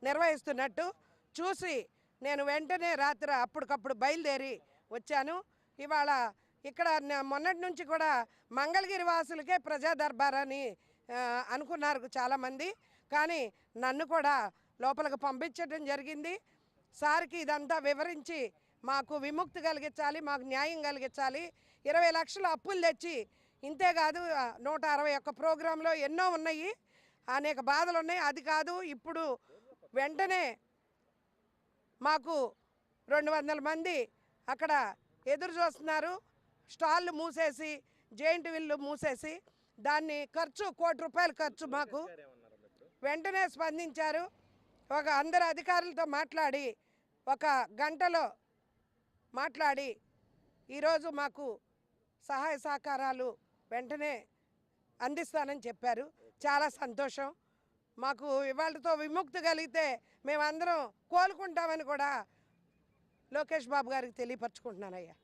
నిర్వహిస్తున్నట్టు చూసి నేను వెంటనే రాత్రి అప్పటికప్పుడు బయలుదేరి వచ్చాను. ఇవాళ ఇక్కడ మొన్నటి నుంచి కూడా మంగళగిరి వాసులకే ప్రజా దర్బార్ అని అనుకున్నారు చాలామంది, కానీ నన్ను కూడా లోపలికి పంపించడం జరిగింది. సార్కి ఇదంతా వివరించి మాకు విముక్తి కలిగించాలి, మాకు న్యాయం కలిగించాలి. 20 లక్షల అప్పులు తెచ్చి ఇంతేకాదు 161 ప్రోగ్రాంలో ఎన్నో ఉన్నాయి, అనేక బాధలు ఉన్నాయి. అది కాదు, ఇప్పుడు వెంటనే మాకు 200 మంది అక్కడ ఎదురు చూస్తున్నారు. స్టాళ్ళు మూసేసి జైంట్ విల్లు మూసేసి దాన్ని ఖర్చు ₹1 కోటి ఖర్చు. మాకు వెంటనే స్పందించారు. ఒక అందరు అధికారులతో మాట్లాడి 1 గంటలో మాట్లాడి ఈరోజు మాకు సహాయ సహకారాలు వెంటనే అందిస్తానని చెప్పారు. చాలా సంతోషం. మాకు ఇవాళతో విముక్తి కలిగితే మేమందరం కోలుకుంటామని కూడా లోకేష్ బాబు గారికి తెలియపరచుకుంటున్నానయ్యా.